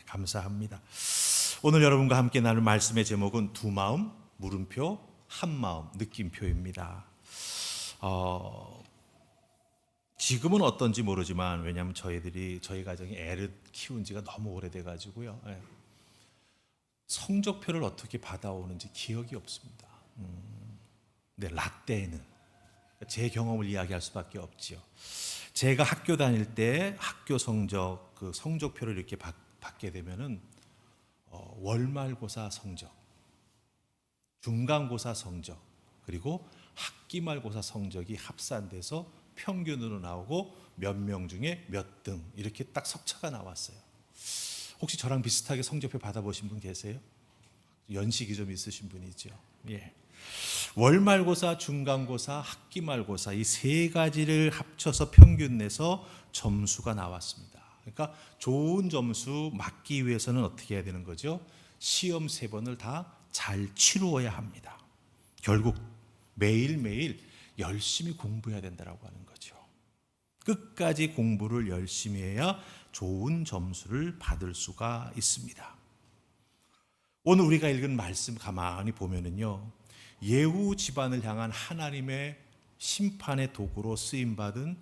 감사합니다. 오늘 여러분과 함께 나눌 말씀의 제목은 두 마음, 물음표, 한 마음, 느낌표입니다. 지금은 어떤지 모르지만 왜냐하면 저희 가정이 애를 키운 지가 너무 오래돼가지고요. 성적표를 어떻게 받아오는지 기억이 없습니다. 근데 라떼는 제 경험을 이야기할 수밖에 없지요. 제가 학교 다닐 때 학교 성적 그 성적표를 이렇게 받게 되면은 월말고사 성적, 중간고사 성적, 그리고 학기말고사 성적이 합산돼서 평균으로 나오고 몇 명 중에 몇 등 이렇게 딱 석차가 나왔어요. 혹시 저랑 비슷하게 성적표 받아보신 분 계세요? 연식이 좀 있으신 분이죠. 월말고사, 중간고사, 학기말고사 이 세 가지를 합쳐서 평균 내서 점수가 나왔습니다. 그러니까 좋은 점수 맞기 위해서는 어떻게 해야 되는 거죠? 시험 3번을 다 잘 치루어야 합니다. 결국 매일매일 열심히 공부해야 된다고 하는 거죠. 끝까지 공부를 열심히 해야 좋은 점수를 받을 수가 있습니다. 오늘 우리가 읽은 말씀 가만히 보면은요, 예후 집안을 향한 하나님의 심판의 도구로 쓰임받은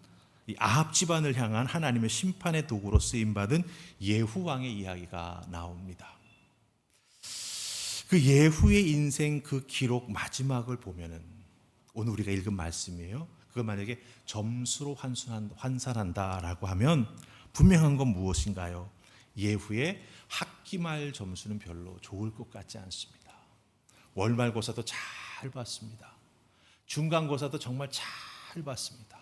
이 아합 집안을 향한 하나님의 심판의 도구로 쓰임받은 예후 왕의 이야기가 나옵니다. 그 예후의 인생 그 기록 마지막을 보면은 오늘 우리가 읽은 말씀이에요. 그걸 만약에 점수로 환산한다라고 하면 분명한 건 무엇인가요? 예후의 학기말 점수는 별로 좋을 것 같지 않습니다. 월말고사도 잘 봤습니다. 중간고사도 정말 잘 봤습니다.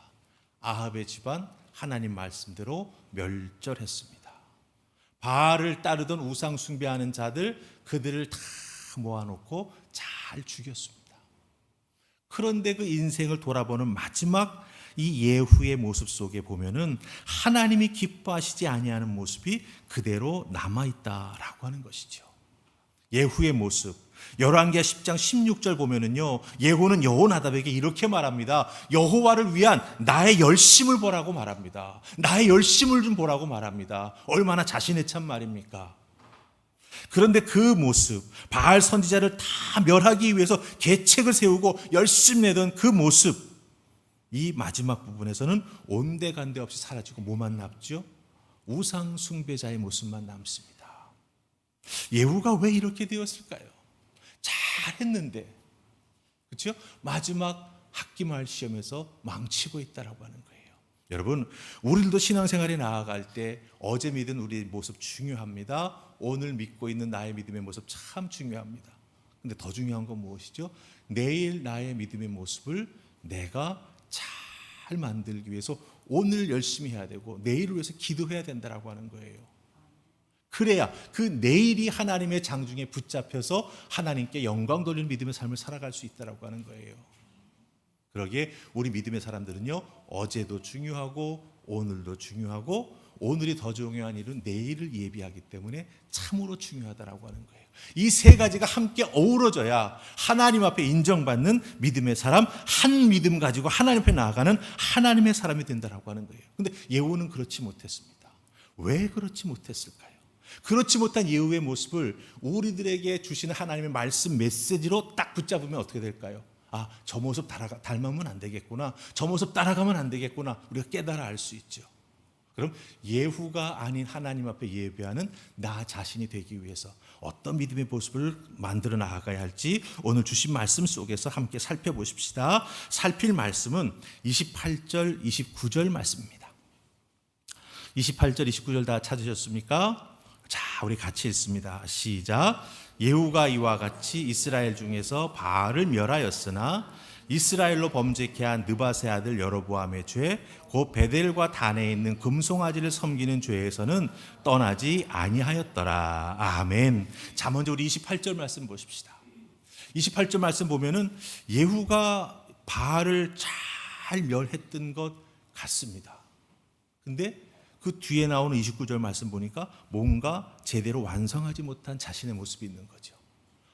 아합의 집안 하나님 말씀대로 멸절했습니다. 바알을 따르던 우상 숭배하는 자들 그들을 다 모아놓고 잘 죽였습니다. 그런데 그 인생을 돌아보는 마지막 이 예후의 모습 속에 보면은 하나님이 기뻐하시지 아니하는 모습이 그대로 남아있다라고 하는 것이죠. 예후의 모습, 열왕기하 10장 16절 보면은요, 예후는 여호나답에게 이렇게 말합니다. 여호와를 위한 나의 열심을 보라고 말합니다. 나의 열심을 좀 보라고 말합니다. 얼마나 자신의 참 말입니까? 그런데 그 모습, 바알 선지자를 다 멸하기 위해서 계책을 세우고 열심히 내던 그 모습, 이 마지막 부분에서는 온데간데 없이 사라지고 뭐만 남죠? 우상 숭배자의 모습만 남습니다. 예후가 왜 이렇게 되었을까요? 잘했는데, 그렇죠? 마지막 학기말 시험에서 망치고 있다라고 하는 거예요. 여러분, 우리들도 신앙생활에 나아갈 때 어제 믿은 우리의 모습 중요합니다. 오늘 믿고 있는 나의 믿음의 모습 참 중요합니다. 근데 더 중요한 건 무엇이죠? 내일 나의 믿음의 모습을 내가 잘 만들기 위해서 오늘 열심히 해야 되고 내일을 위해서 기도해야 된다라고 하는 거예요. 그래야 그 내일이 하나님의 장중에 붙잡혀서 하나님께 영광 돌리는 믿음의 삶을 살아갈 수 있다라고 하는 거예요. 그러기에 우리 믿음의 사람들은요, 어제도 중요하고 오늘도 중요하고 오늘이 더 중요한 일은 내일을 예비하기 때문에 참으로 중요하다라고 하는 거예요. 이 세 가지가 함께 어우러져야 하나님 앞에 인정받는 믿음의 사람, 한 믿음 가지고 하나님 앞에 나아가는 하나님의 사람이 된다라고 하는 거예요. 그런데 예후는 그렇지 못했습니다. 왜 그렇지 못했을까요? 그렇지 못한 예후의 모습을 우리들에게 주시는 하나님의 말씀 메시지로 딱 붙잡으면 어떻게 될까요? 아, 저 모습 닮으면 안 되겠구나. 저 모습 따라가면 안 되겠구나. 우리가 깨달아 알 수 있죠. 그럼 예후가 아닌 하나님 앞에 예배하는 나 자신이 되기 위해서 어떤 믿음의 모습을 만들어 나가야 할지 오늘 주신 말씀 속에서 함께 살펴보십시다. 살필 말씀은 28절, 29절 말씀입니다. 28절, 29절 다 찾으셨습니까? 자, 우리 같이 읽습니다. 시작. 예후가 이와 같이 이스라엘 중에서 바알을 멸하였으나 이스라엘로 범죄케 한 느밧의 아들 여로보암의 죄, 곧 베델과 단에 있는 금송아지를 섬기는 죄에서는 떠나지 아니하였더라. 아멘. 자, 먼저 우리 28절 말씀 보십시다. 28절 말씀 보면은 예후가 바알을 잘 멸했던 것 같습니다. 근데 그 뒤에 나오는 29절 말씀 보니까 뭔가 제대로 완성하지 못한 자신의 모습이 있는 거죠.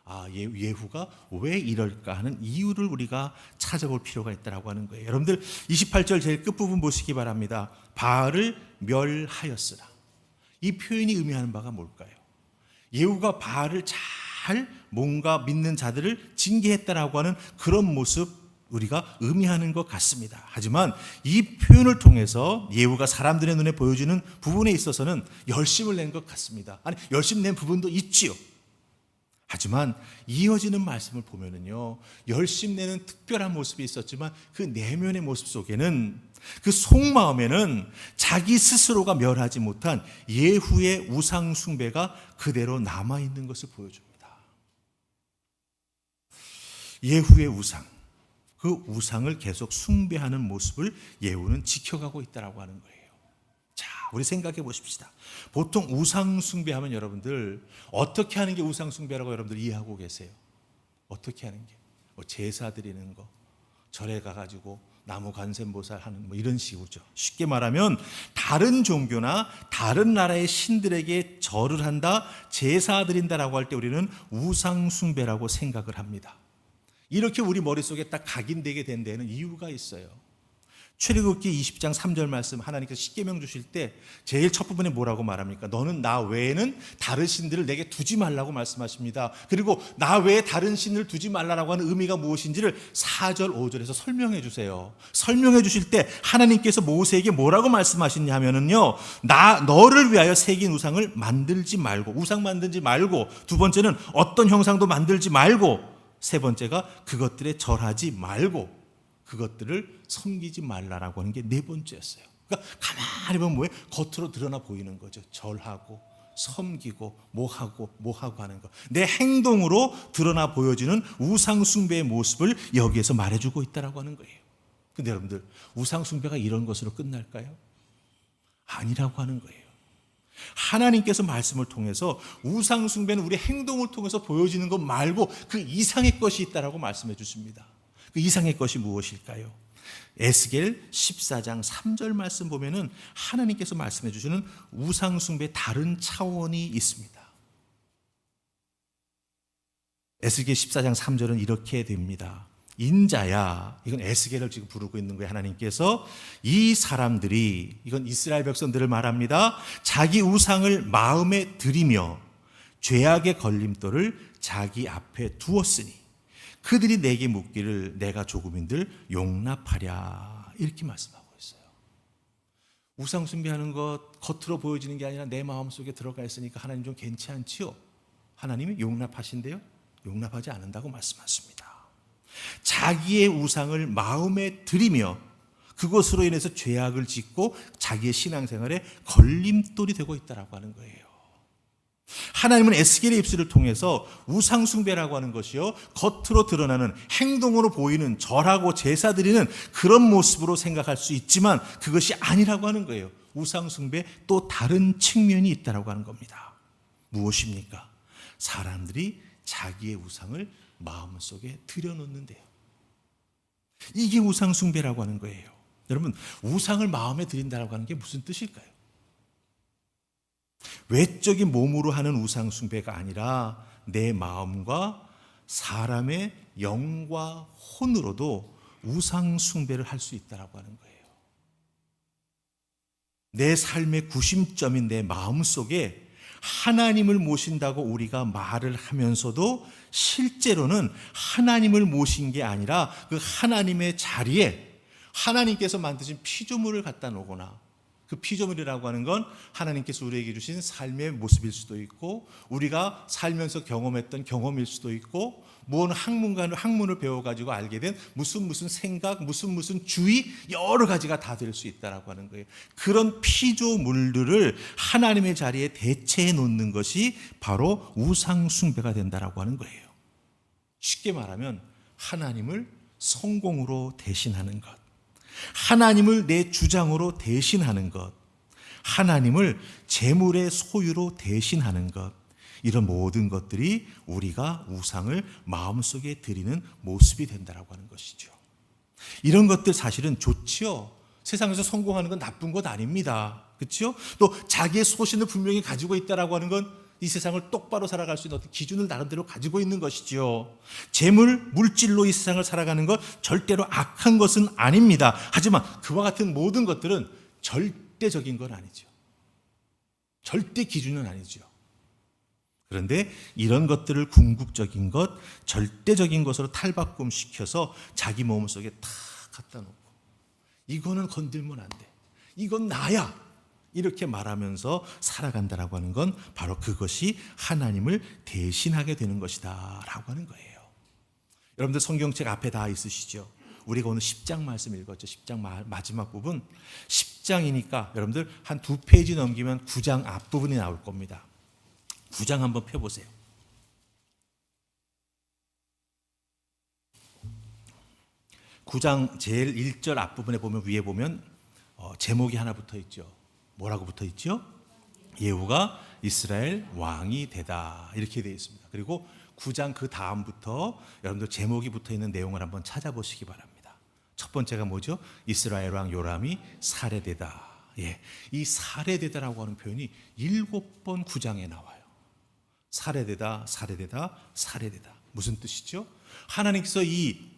아, 예후가 왜 이럴까 하는 이유를 우리가 찾아볼 필요가 있다고 하는 거예요. 여러분들 28절 제일 끝부분 보시기 바랍니다. 바알을 멸하였으나. 이 표현이 의미하는 바가 뭘까요? 예후가 바알을 잘 뭔가 믿는 자들을 징계했다라고 하는 그런 모습 우리가 의미하는 것 같습니다. 하지만 이 표현을 통해서 예후가 사람들의 눈에 보여주는 부분에 있어서는 열심을 낸 것 같습니다. 아니, 열심 낸 부분도 있지요. 하지만 이어지는 말씀을 보면은요, 열심 내는 특별한 모습이 있었지만 그 내면의 모습 속에는, 그 속마음에는 자기 스스로가 멸하지 못한 예후의 우상 숭배가 그대로 남아있는 것을 보여줍니다. 예후의 우상, 그 우상을 계속 숭배하는 모습을 예후는 지켜가고 있다고 하는 거예요. 자, 우리 생각해 보십시다. 보통 우상 숭배하면 여러분들 어떻게 하는 게 우상 숭배라고 여러분들 이해하고 계세요? 어떻게 하는 게? 뭐 제사 드리는 거, 절에 가가지고 나무 관세음보살 하는 뭐 이런 식으로죠. 쉽게 말하면 다른 종교나 다른 나라의 신들에게 절을 한다, 제사 드린다라고 할 때 우리는 우상 숭배라고 생각을 합니다. 이렇게 우리 머릿속에 딱 각인되게 된 데는 이유가 있어요. 출애굽기 20장 3절 말씀, 하나님께서 십계명 주실 때 제일 첫 부분에 뭐라고 말합니까? 너는 나 외에는 다른 신들을 내게 두지 말라고 말씀하십니다. 그리고 나 외에 다른 신을 두지 말라고 하는 의미가 무엇인지를 4절 5절에서 설명해 주세요. 설명해 주실 때 하나님께서 모세에게 뭐라고 말씀하시냐 하면은요, 너를 위하여 새긴 우상을 만들지 말고, 우상 만들지 말고, 두 번째는 어떤 형상도 만들지 말고, 세 번째가 그것들에 절하지 말고 그것들을 섬기지 말라라고 하는 게 네 번째였어요. 그러니까 가만히 보면 뭐예요? 겉으로 드러나 보이는 거죠. 절하고 섬기고 뭐하고 하는 거. 내 행동으로 드러나 보여지는 우상 숭배의 모습을 여기에서 말해주고 있다라고 하는 거예요. 근데 여러분들, 우상 숭배가 이런 것으로 끝날까요? 아니라고 하는 거예요. 하나님께서 말씀을 통해서 우상 숭배는 우리 행동을 통해서 보여지는 것 말고 그 이상의 것이 있다라고 말씀해 주십니다. 그 이상의 것이 무엇일까요? 에스겔 14장 3절 말씀 보면은 하나님께서 말씀해 주시는 우상 숭배의 다른 차원이 있습니다. 에스겔 14장 3절은 이렇게 됩니다. 인자야, 이건 에스겔을 지금 부르고 있는 거예요. 하나님께서 이 사람들이, 이건 이스라엘 백성들을 말합니다. 자기 우상을 마음에 들이며 죄악의 걸림돌을 자기 앞에 두었으니 그들이 내게 묻기를 내가 조금인들 용납하랴, 이렇게 말씀하고 있어요. 우상 숭배하는 것 겉으로 보여지는 게 아니라 내 마음속에 들어가 있으니까 하나님 좀 괜찮지요? 하나님이 용납하신대요? 용납하지 않는다고 말씀하십니다. 자기의 우상을 마음에 들이며 그것으로 인해서 죄악을 짓고 자기의 신앙생활에 걸림돌이 되고 있다라고 하는 거예요. 하나님은 에스겔의 입술을 통해서 우상 숭배라고 하는 것이요, 겉으로 드러나는 행동으로 보이는 절하고 제사 드리는 그런 모습으로 생각할 수 있지만 그것이 아니라고 하는 거예요. 우상 숭배 또 다른 측면이 있다라고 하는 겁니다. 무엇입니까? 사람들이 자기의 우상을 마음속에 들여놓는데요. 이게 우상 숭배라고 하는 거예요. 여러분, 우상을 마음에 들인다라고 하는 게 무슨 뜻일까요? 외적인 몸으로 하는 우상 숭배가 아니라 내 마음과 사람의 영과 혼으로도 우상 숭배를 할 수 있다라고 하는 거예요. 내 삶의 구심점인 내 마음속에 하나님을 모신다고 우리가 말을 하면서도 실제로는 하나님을 모신 게 아니라 그 하나님의 자리에 하나님께서 만드신 피조물을 갖다 놓거나, 그 피조물이라고 하는 건 하나님께서 우리에게 주신 삶의 모습일 수도 있고 우리가 살면서 경험했던 경험일 수도 있고 무언 학문을 배워가지고 알게 된 무슨 생각, 무슨 주의, 여러 가지가 다 될 수 있다라고 하는 거예요. 그런 피조물들을 하나님의 자리에 대체해 놓는 것이 바로 우상 숭배가 된다라고 하는 거예요. 쉽게 말하면 하나님을 성공으로 대신하는 것, 하나님을 내 주장으로 대신하는 것, 하나님을 재물의 소유로 대신하는 것, 이런 모든 것들이 우리가 우상을 마음속에 드리는 모습이 된다라고 하는 것이죠. 이런 것들 사실은 좋지요. 세상에서 성공하는 건 나쁜 것 아닙니다. 그렇죠? 또 자기의 소신을 분명히 가지고 있다라고 하는 건 이 세상을 똑바로 살아갈 수 있는 어떤 기준을 나름대로 가지고 있는 것이죠. 재물, 물질로 이 세상을 살아가는 것 절대로 악한 것은 아닙니다. 하지만 그와 같은 모든 것들은 절대적인 건 아니죠. 절대 기준은 아니죠. 그런데 이런 것들을 궁극적인 것, 절대적인 것으로 탈바꿈시켜서 자기 몸 속에 탁 갖다 놓고 이거는 건들면 안 돼. 이건 나야. 이렇게 말하면서 살아간다라고 하는 건 바로 그것이 하나님을 대신하게 되는 것이다 라고 하는 거예요. 여러분들 성경책 앞에 다 있으시죠? 우리가 오늘 10장 말씀 읽었죠. 10장 마지막 부분. 10장이니까 여러분들 한 2페이지 넘기면 9장 앞부분이 나올 겁니다. 9장 한번 펴보세요. 9장 제일 1절 앞부분에 보면 위에 보면 제목이 하나 붙어 있죠. 뭐라고 붙어 있죠? 예후가 이스라엘 왕이 되다 이렇게 되어 있습니다. 그리고 9장 그 다음부터 여러분들 제목이 붙어 있는 내용을 한번 찾아보시기 바랍니다. 첫 번째가 뭐죠? 이스라엘 왕 요람이 살해되다. 예, 이 살해되다라고 하는 표현이 7번 9장에 나와요. 살해되다, 살해되다, 살해되다. 무슨 뜻이죠? 하나님께서 이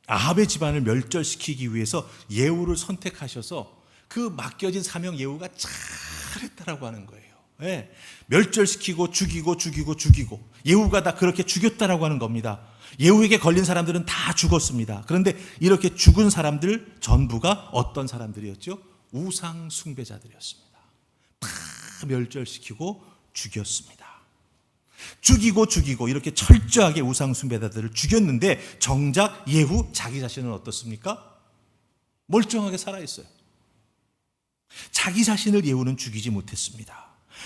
아합의 집안을 멸절시키기 위해서 예후를 선택하셔서 그 맡겨진 사명 예후가 잘했다라고 하는 거예요. 예, 멸절시키고 죽이고 예후가 다 그렇게 죽였다라고 하는 겁니다. 예후에게 걸린 사람들은 다 죽었습니다. 그런데 이렇게 죽은 사람들 전부가 어떤 사람들이었죠? 우상 숭배자들이었습니다. 다 멸절시키고 죽였습니다. 죽이고 이렇게 철저하게 우상 숭배자들을 죽였는데 정작 예후 자기 자신은 어떻습니까? 멀쩡하게 살아있어요. 자기 자신을 예후는 죽이지 못했습니다.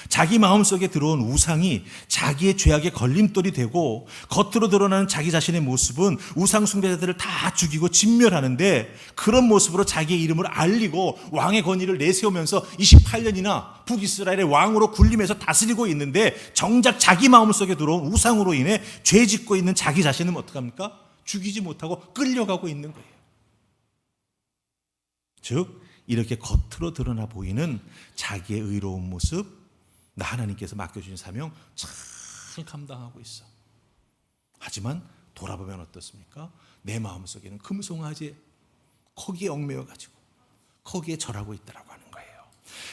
자기 마음속에 들어온 우상이 자기의 죄악의 걸림돌이 되고 겉으로 드러나는 자기 자신의 모습은 우상 숭배자들을 다 죽이고 진멸하는데 그런 모습으로 자기의 이름을 알리고 왕의 권위를 내세우면서 28년이나 북이스라엘의 왕으로 군림해서 다스리고 있는데 정작 자기 마음속에 들어온 우상으로 인해 죄 짓고 있는 자기 자신은 어떡합니까? 죽이지 못하고 끌려가고 있는 거예요. 즉 이렇게 겉으로 드러나 보이는 자기의 의로운 모습, 나 하나님께서 맡겨주신 사명 잘 감당하고 있어. 하지만 돌아보면 어떻습니까? 내 마음속에는 금송아지 거기에 얽매여가지고 거기에 절하고 있다라고 하는 거예요.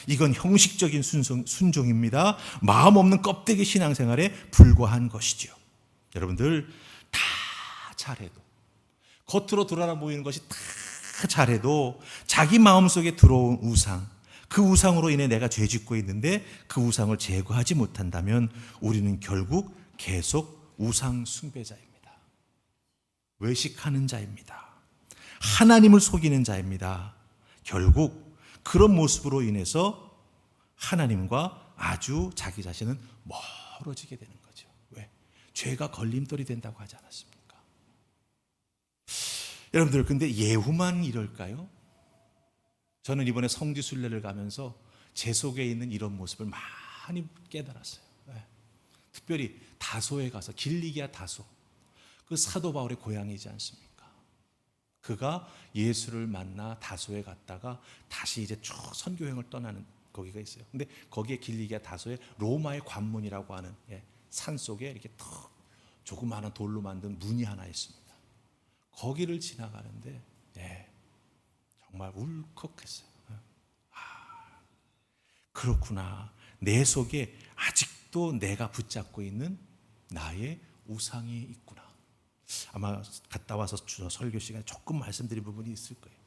이건 형식적인 순종입니다. 마음 없는 껍데기 신앙생활에 불과한 것이죠. 여러분들 다 잘해도 겉으로 드러나 보이는 것이 다 잘해도 자기 마음속에 들어온 우상, 그 우상으로 인해 내가 죄 짓고 있는데 그 우상을 제거하지 못한다면 우리는 결국 계속 우상 숭배자입니다. 외식하는 자입니다. 하나님을 속이는 자입니다. 결국 그런 모습으로 인해서 하나님과 아주 자기 자신은 멀어지게 되는 거죠. 왜? 죄가 걸림돌이 된다고 하지 않았습니까? 여러분들 근데 예후만 이럴까요? 저는 이번에 성지순례를 가면서 제 속에 있는 이런 모습을 많이 깨달았어요. 네. 특별히 다소에 가서 길리기아 다소, 그 사도 바울의 고향이지 않습니까? 그가 예수를 만나 다소에 갔다가 다시 이제 쭉 선교행을 떠나는 거기가 있어요. 근데 거기에 길리기아 다소에 로마의 관문이라고 하는 산 속에 이렇게 턱 조그마한 돌로 만든 문이 하나 있습니다. 거기를 지나가는데 정말 울컥했어요. 그렇구나. 내 속에 아직도 내가 붙잡고 있는 나의 우상이 있구나. 아마 갔다 와서 설교 시간에 조금 말씀드린 부분이 있을 거예요.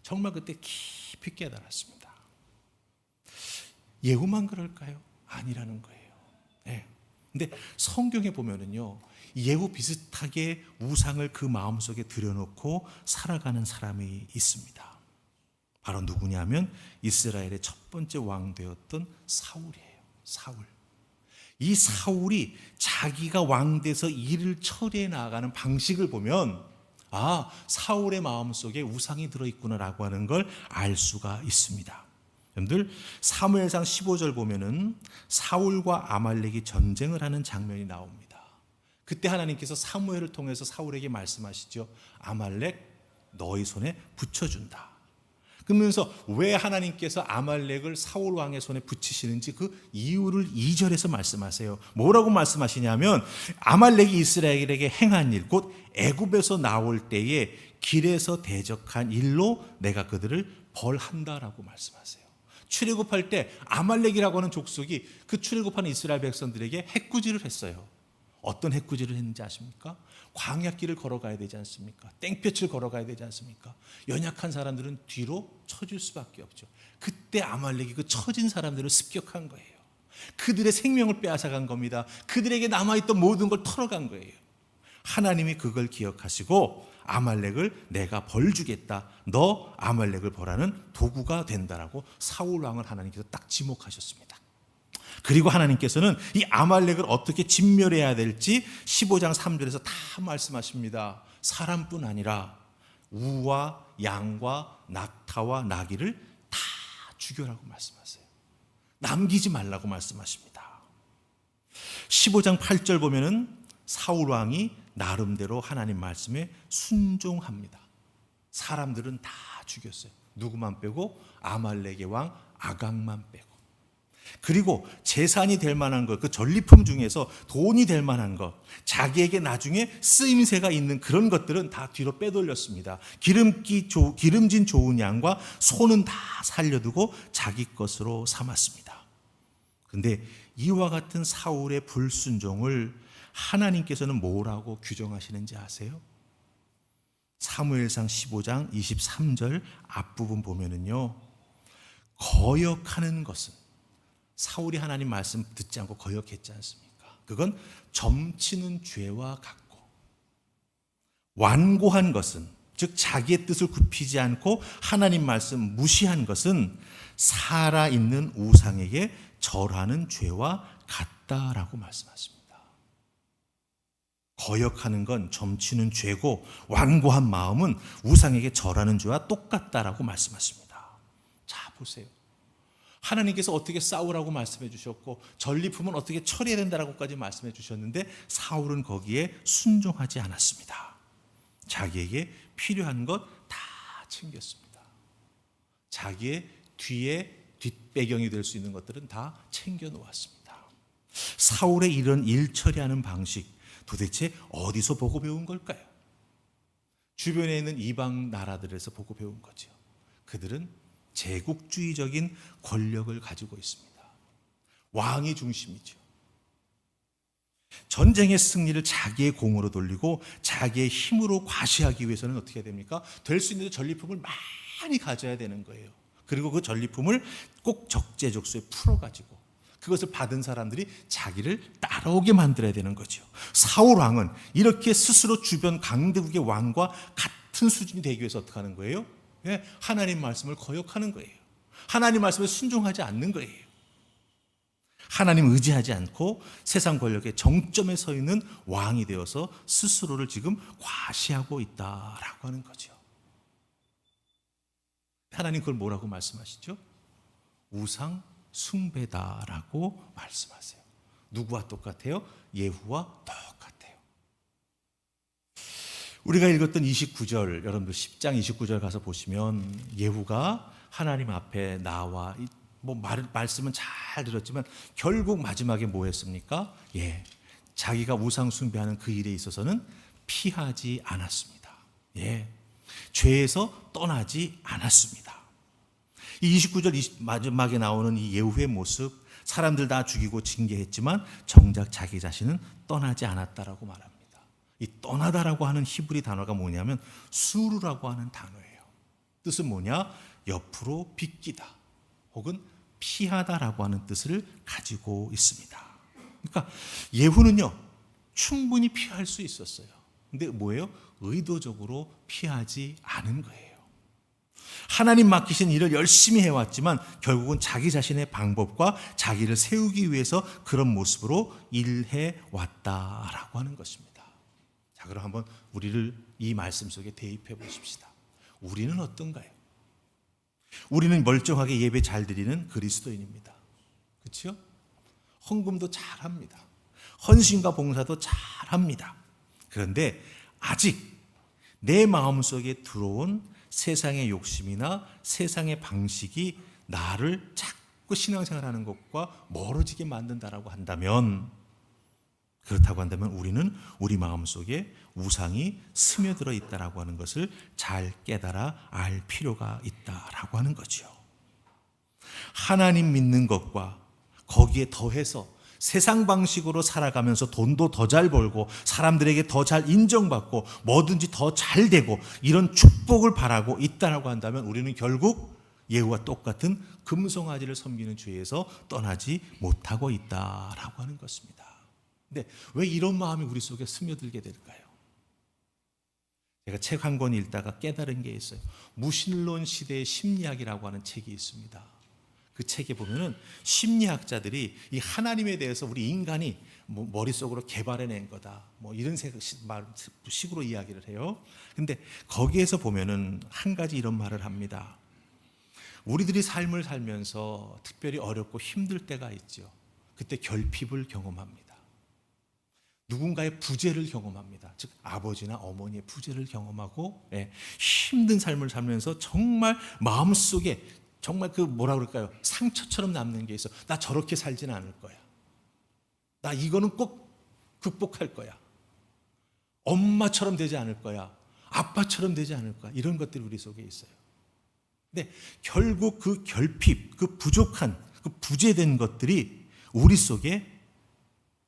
정말 그때 깊이 깨달았습니다. 예후만 그럴까요? 아니라는 거예요. 근데 성경에 보면은요, 예후 비슷하게 우상을 그 마음속에 들여놓고 살아가는 사람이 있습니다. 바로 누구냐면 이스라엘의 첫 번째 왕 되었던 사울이에요. 사울. 이 사울이 자기가 왕 돼서 일을 처리해 나가는 방식을 보면 사울의 마음속에 우상이 들어있구나라고 하는 걸 알 수가 있습니다. 여러분들 사무엘상 15절 보면은 사울과 아말렉이 전쟁을 하는 장면이 나옵니다. 그때 하나님께서 사무엘을 통해서 사울에게 말씀하시죠. 아말렉 너희 손에 붙여준다. 그러면서 왜 하나님께서 아말렉을 사울 왕의 손에 붙이시는지 그 이유를 2절에서 말씀하세요. 뭐라고 말씀하시냐면 아말렉이 이스라엘에게 행한 일, 곧 애굽에서 나올 때에 길에서 대적한 일로 내가 그들을 벌한다라고 말씀하세요. 출애굽할 때 아말렉이라고 하는 족속이 그 출애굽하는 이스라엘 백성들에게 해꾸지를 했어요. 어떤 해꾸지를 했는지 아십니까? 광야길을 걸어가야 되지 않습니까? 땡볕을 걸어가야 되지 않습니까? 연약한 사람들은 뒤로 처질 수밖에 없죠. 그때 아말렉이 그 처진 사람들을 습격한 거예요. 그들의 생명을 빼앗아간 겁니다. 그들에게 남아있던 모든 걸 털어간 거예요. 하나님이 그걸 기억하시고 아말렉을 내가 벌 주겠다. 너 아말렉을 벌하는 도구가 된다라고 사울 왕을 하나님께서 딱 지목하셨습니다. 그리고 하나님께서는 이 아말렉을 어떻게 진멸해야 될지 15장 3절에서 다 말씀하십니다. 사람뿐 아니라 우와 양과 낙타와 나귀를 다 죽여라고 말씀하세요. 남기지 말라고 말씀하십니다. 15장 8절 보면은 사울 왕이 나름대로 하나님 말씀에 순종합니다. 사람들은 다 죽였어요. 누구만 빼고 아말렉의 왕 아각만 빼고. 그리고 재산이 될 만한 것, 그 전리품 중에서 돈이 될 만한 것, 자기에게 나중에 쓰임새가 있는 그런 것들은 다 뒤로 빼돌렸습니다. 기름진 좋은 양과 소는 다 살려두고 자기 것으로 삼았습니다. 그런데 이와 같은 사울의 불순종을 하나님께서는 뭐라고 규정하시는지 아세요? 사무엘상 15장 23절 앞부분 보면은요, 거역하는 것은, 사울이 하나님 말씀 듣지 않고 거역했지 않습니까? 그건 점치는 죄와 같고, 완고한 것은, 즉 자기의 뜻을 굽히지 않고 하나님 말씀 무시한 것은 살아있는 우상에게 절하는 죄와 같다라고 말씀하십니다. 거역하는 건 점치는 죄고, 완고한 마음은 우상에게 절하는 죄와 똑같다라고 말씀하십니다. 자, 보세요. 하나님께서 어떻게 싸우라고 말씀해 주셨고 전리품은 어떻게 처리해야 된다라고까지 말씀해 주셨는데 사울은 거기에 순종하지 않았습니다. 자기에게 필요한 것 다 챙겼습니다. 자기의 뒤에 뒷배경이 될 수 있는 것들은 다 챙겨 놓았습니다. 사울의 이런 일 처리하는 방식, 도대체 어디서 보고 배운 걸까요? 주변에 있는 이방 나라들에서 보고 배운 거죠. 그들은 제국주의적인 권력을 가지고 있습니다. 왕이 중심이죠. 전쟁의 승리를 자기의 공으로 돌리고 자기의 힘으로 과시하기 위해서는 어떻게 해야 됩니까? 될 수 있는 전리품을 많이 가져야 되는 거예요. 그리고 그 전리품을 꼭 적재적소에 풀어가지고 그것을 받은 사람들이 자기를 따라오게 만들어야 되는 거죠. 사울 왕은 이렇게 스스로 주변 강대국의 왕과 같은 수준이 되기 위해서 어떻게 하는 거예요? 하나님 말씀을 거역하는 거예요. 하나님 말씀에 순종하지 않는 거예요. 하나님 의지하지 않고 세상 권력의 정점에 서 있는 왕이 되어서 스스로를 지금 과시하고 있다라고 하는 거죠. 하나님 그걸 뭐라고 말씀하시죠? 우상 숭배다라고 말씀하세요. 누구와 똑같아요? 예후와 똑같아요. 우리가 읽었던 29절, 여러분들 10장 29절 가서 보시면 예후가 하나님 앞에 나와 말씀은 잘 들었지만 결국 마지막에 뭐 했습니까? 자기가 우상 숭배하는 그 일에 있어서는 피하지 않았습니다. 죄에서 떠나지 않았습니다. 이 29절 마지막에 나오는 이 예후의 모습, 사람들 다 죽이고 징계했지만 정작 자기 자신은 떠나지 않았다라고 말합니다. 이 떠나다라고 하는 히브리 단어가 뭐냐면 수루라고 하는 단어예요. 뜻은 뭐냐? 옆으로 비끼다 혹은 피하다라고 하는 뜻을 가지고 있습니다. 그러니까 예후는요 충분히 피할 수 있었어요. 근데 뭐예요? 의도적으로 피하지 않은 거예요. 하나님 맡기신 일을 열심히 해왔지만 결국은 자기 자신의 방법과 자기를 세우기 위해서 그런 모습으로 일해왔다라고 하는 것입니다. 자, 그럼 한번 우리를 이 말씀 속에 대입해 보십시다. 우리는 어떤가요? 우리는 멀쩡하게 예배 잘 드리는 그리스도인입니다. 그렇죠? 헌금도 잘합니다. 헌신과 봉사도 잘합니다. 그런데 아직 내 마음속에 들어온 세상의 욕심이나 세상의 방식이 나를 자꾸 신앙생활하는 것과 멀어지게 만든다라고 한다면, 그렇다고 한다면 우리는 우리 마음속에 우상이 스며들어 있다라고 하는 것을 잘 깨달아 알 필요가 있다라고 하는 거죠. 하나님 믿는 것과 거기에 더해서 세상 방식으로 살아가면서 돈도 더 잘 벌고 사람들에게 더 잘 인정받고 뭐든지 더 잘 되고 이런 축복을 바라고 있다라고 한다면 우리는 결국 예후와 똑같은 금송아지를 섬기는 죄에서 떠나지 못하고 있다라고 하는 것입니다. 근데 왜 이런 마음이 우리 속에 스며들게 될까요? 제가 책 한 권 읽다가 깨달은 게 있어요. 무신론 시대의 심리학이라고 하는 책이 있습니다. 그 책에 보면은 심리학자들이 이 하나님에 대해서 우리 인간이 머릿속으로 개발해낸 거다. 이런 식으로 이야기를 해요. 근데 거기에서 보면은 한 가지 이런 말을 합니다. 우리들이 삶을 살면서 특별히 어렵고 힘들 때가 있죠. 그때 결핍을 경험합니다. 누군가의 부재를 경험합니다. 즉 아버지나 어머니의 부재를 경험하고 힘든 삶을 살면서 정말 마음속에 정말 상처처럼 남는 게 있어. 나 저렇게 살지는 않을 거야. 나 이거는 꼭 극복할 거야. 엄마처럼 되지 않을 거야. 아빠처럼 되지 않을 거야. 이런 것들이 우리 속에 있어요. 근데 결국 그 결핍, 그 부족한, 그 부재된 것들이 우리 속에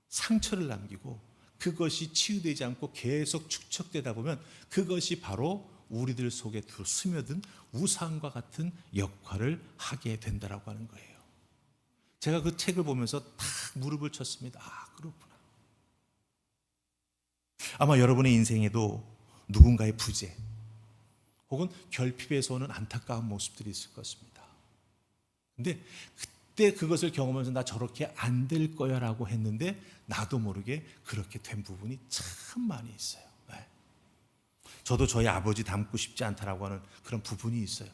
상처를 남기고 그것이 치유되지 않고 계속 축적되다 보면 그것이 바로 우리들 속에 스며든 우상과 같은 역할을 하게 된다라고 하는 거예요. 제가 그 책을 보면서 탁 무릎을 쳤습니다. 그렇구나. 아마 여러분의 인생에도 누군가의 부재 혹은 결핍에서 오는 안타까운 모습들이 있을 것입니다. 근데 그때 그것을 경험하면서 나 저렇게 안 될 거야 라고 했는데 나도 모르게 그렇게 된 부분이 참 많이 있어요. 저도 저희 아버지 닮고 싶지 않다라고 하는 그런 부분이 있어요.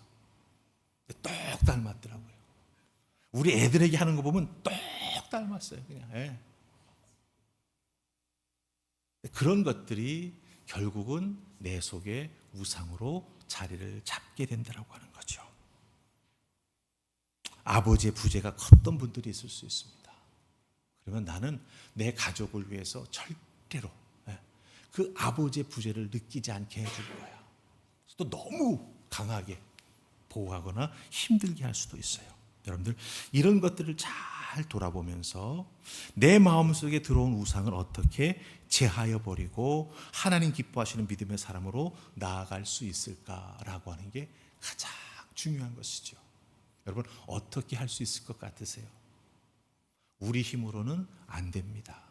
똑 닮았더라고요. 우리 애들에게 하는 거 보면 똑 닮았어요. 그냥. 그런 것들이 결국은 내 속에 우상으로 자리를 잡게 된다라고 하는 거죠. 아버지의 부재가 컸던 분들이 있을 수 있습니다. 그러면 나는 내 가족을 위해서 절대로 그 아버지의 부재를 느끼지 않게 해줄 거야. 또 너무 강하게 보호하거나 힘들게 할 수도 있어요. 여러분들 이런 것들을 잘 돌아보면서 내 마음속에 들어온 우상을 어떻게 제하여 버리고 하나님 기뻐하시는 믿음의 사람으로 나아갈 수 있을까라고 하는 게 가장 중요한 것이죠. 여러분 어떻게 할 수 있을 것 같으세요? 우리 힘으로는 안 됩니다.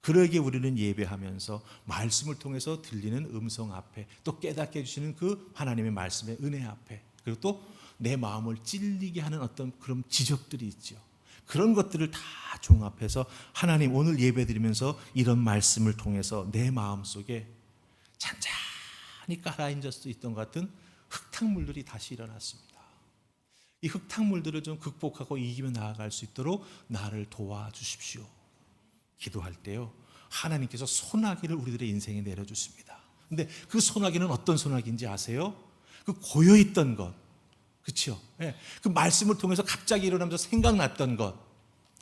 그러기에 우리는 예배하면서 말씀을 통해서 들리는 음성 앞에 또 깨닫게 해주시는 그 하나님의 말씀의 은혜 앞에 그리고 또 내 마음을 찔리게 하는 어떤 그런 지적들이 있죠. 그런 것들을 다 종합해서 하나님 오늘 예배드리면서 이런 말씀을 통해서 내 마음속에 잔잔히 깔아앉을 수 있던 것 같은 흙탕물들이 다시 일어났습니다. 이 흙탕물들을 좀 극복하고 이기며 나아갈 수 있도록 나를 도와주십시오. 기도할 때요 하나님께서 소나기를 우리들의 인생에 내려주십니다. 근데 그 소나기는 어떤 소나기인지 아세요? 그 고여있던 것, 그렇죠? 그 말씀을 통해서 갑자기 일어나면서 생각났던 것,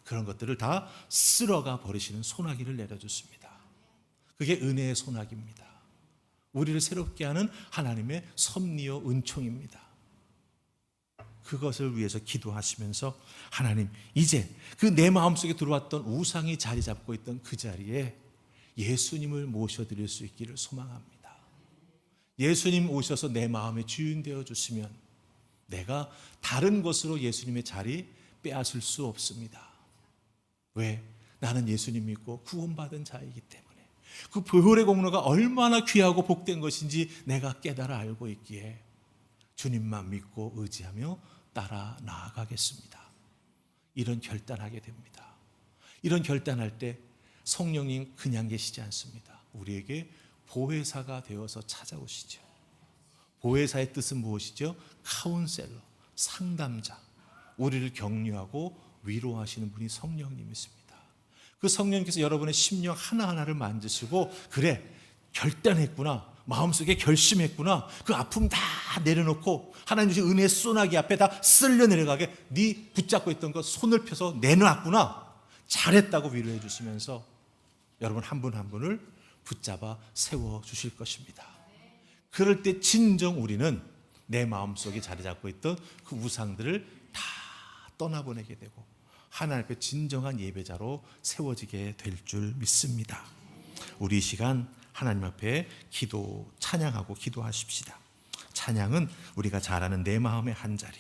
그런 것들을 다 쓸어가 버리시는 소나기를 내려주십니다. 그게 은혜의 소나기입니다. 우리를 새롭게 하는 하나님의 섭리요 은총입니다. 그것을 위해서 기도하시면서 하나님 이제 그 내 마음속에 들어왔던 우상이 자리 잡고 있던 그 자리에 예수님을 모셔드릴 수 있기를 소망합니다. 예수님 오셔서 내 마음의 주인 되어주시면 내가 다른 것으로 예수님의 자리 빼앗을 수 없습니다. 왜? 나는 예수님 믿고 구원받은 자이기 때문에 그 보혈의 공로가 얼마나 귀하고 복된 것인지 내가 깨달아 알고 있기에 주님만 믿고 의지하며 따라 나아가겠습니다. 이런 결단하게 됩니다. 이런 결단할 때 성령님 그냥 계시지 않습니다. 우리에게 보혜사가 되어서 찾아오시죠. 보혜사의 뜻은 무엇이죠? 카운셀러, 상담자, 우리를 격려하고 위로하시는 분이 성령님이십니다. 그 성령님께서 여러분의 심령 하나하나를 만지시고 그래 결단했구나, 마음속에 결심했구나, 그 아픔 다 내려놓고 하나님 주신 은혜의 소나기 앞에 다 쓸려 내려가게 네 붙잡고 있던 거 손을 펴서 내놓았구나, 잘했다고 위로해 주시면서 여러분 한 분 한 분을 붙잡아 세워주실 것입니다. 그럴 때 진정 우리는 내 마음속에 자리 잡고 있던 그 우상들을 다 떠나보내게 되고 하나님 앞에 진정한 예배자로 세워지게 될 줄 믿습니다. 우리 이 시간 하나님 앞에 찬양하고 기도하십시다. 찬양은 우리가 잘 아는 내 마음의 한 자리,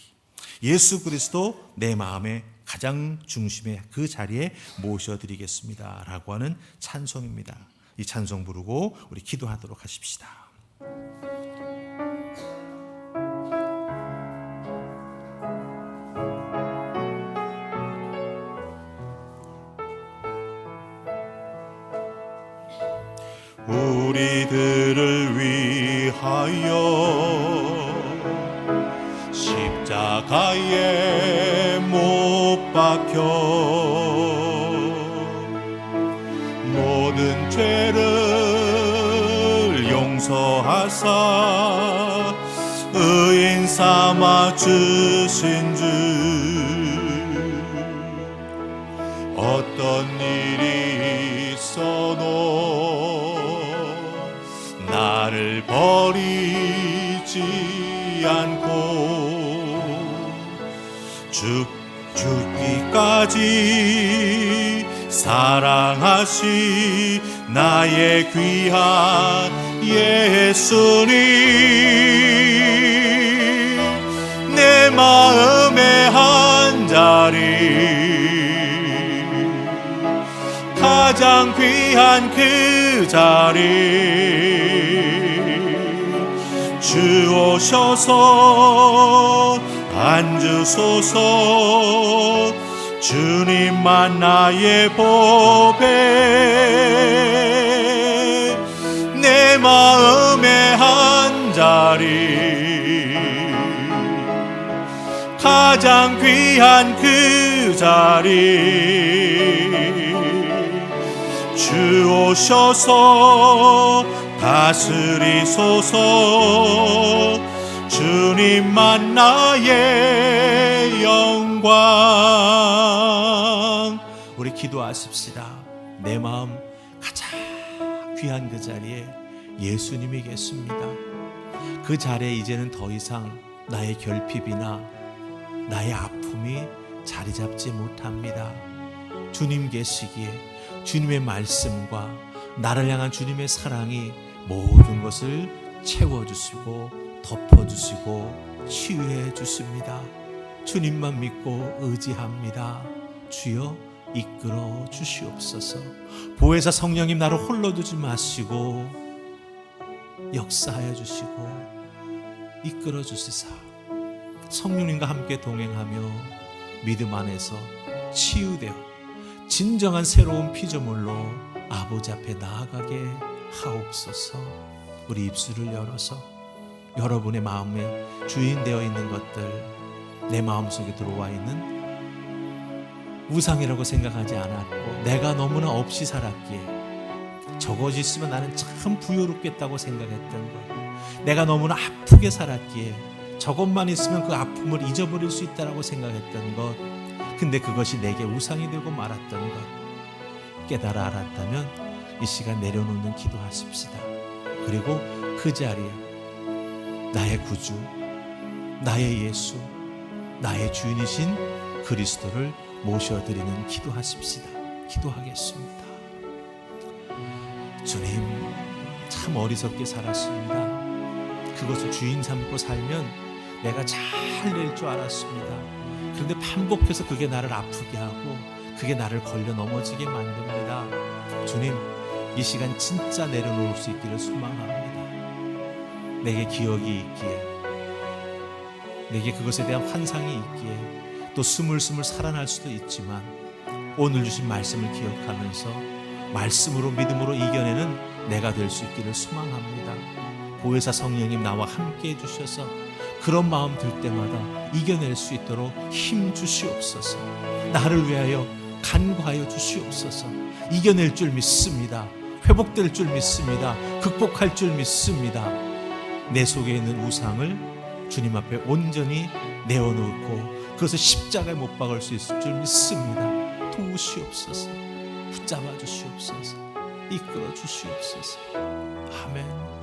예수 그리스도 내 마음의 가장 중심의 그 자리에 모셔드리겠습니다 라고 하는 찬송입니다. 이 찬송 부르고 우리 기도하도록 하십시다. 우리들을 위하여 십자가에 못 박혀 모든 죄를 용서하사 의인 삼아 주신 주, 어떤 일이 있어도 나를 버리지 않고 죽기까지 사랑하시 나의 귀한 예수님, 내 마음의 한 자리 가장 귀한 그 자리 주오셔서 앉으소서. 주님만 나의 보배, 내 마음의 한 자리 가장 귀한 그 자리 주오셔서 다스리소서. 주님만 나의 영광. 우리 기도하십시다. 내 마음 가장 귀한 그 자리에 예수님이 계십니다. 그 자리에 이제는 더 이상 나의 결핍이나 나의 아픔이 자리 잡지 못합니다. 주님 계시기에 주님의 말씀과 나를 향한 주님의 사랑이 모든 것을 채워주시고 덮어주시고 치유해 주십니다. 주님만 믿고 의지합니다. 주여 이끌어 주시옵소서. 보혜사 성령님, 나를 홀로 두지 마시고 역사하여 주시고 이끌어 주시사 성령님과 함께 동행하며 믿음 안에서 치유되어 진정한 새로운 피조물로 아버지 앞에 나아가게 하옵소서. 우리 입술을 열어서 여러분의 마음에 주인 되어 있는 것들, 내 마음속에 들어와 있는 우상이라고 생각하지 않았고 내가 너무나 없이 살았기에 저것이 있으면 나는 참 부요롭겠다고 생각했던 것, 내가 너무나 아프게 살았기에 저것만 있으면 그 아픔을 잊어버릴 수 있다고 생각했던 것, 근데 그것이 내게 우상이 되고 말았던 것 깨달아 알았다면 이 시간 내려놓는 기도하십시다. 그리고 그 자리에 나의 구주, 나의 예수, 나의 주인이신 그리스도를 모셔드리는 기도하십시다. 기도하겠습니다. 주님, 참 어리석게 살았습니다. 그것을 주인 삼고 살면 내가 잘 낼 줄 알았습니다. 그런데 반복해서 그게 나를 아프게 하고 그게 나를 걸려 넘어지게 만듭니다. 주님, 이 시간 진짜 내려놓을 수 있기를 소망합니다. 내게 기억이 있기에, 내게 그것에 대한 환상이 있기에 또 스물스물 살아날 수도 있지만 오늘 주신 말씀을 기억하면서 말씀으로 믿음으로 이겨내는 내가 될 수 있기를 소망합니다. 보혜사 성령님 나와 함께 해주셔서 그런 마음 들 때마다 이겨낼 수 있도록 힘 주시옵소서. 나를 위하여 간구하여 주시옵소서. 이겨낼 줄 믿습니다. 회복될 줄 믿습니다. 극복할 줄 믿습니다. 내 속에 있는 우상을 주님 앞에 온전히 내어놓고 그것을 십자가에 못 박을 수 있을 줄 믿습니다. 도우시옵소서. 붙잡아 주시옵소서. 이끌어 주시옵소서. 아멘.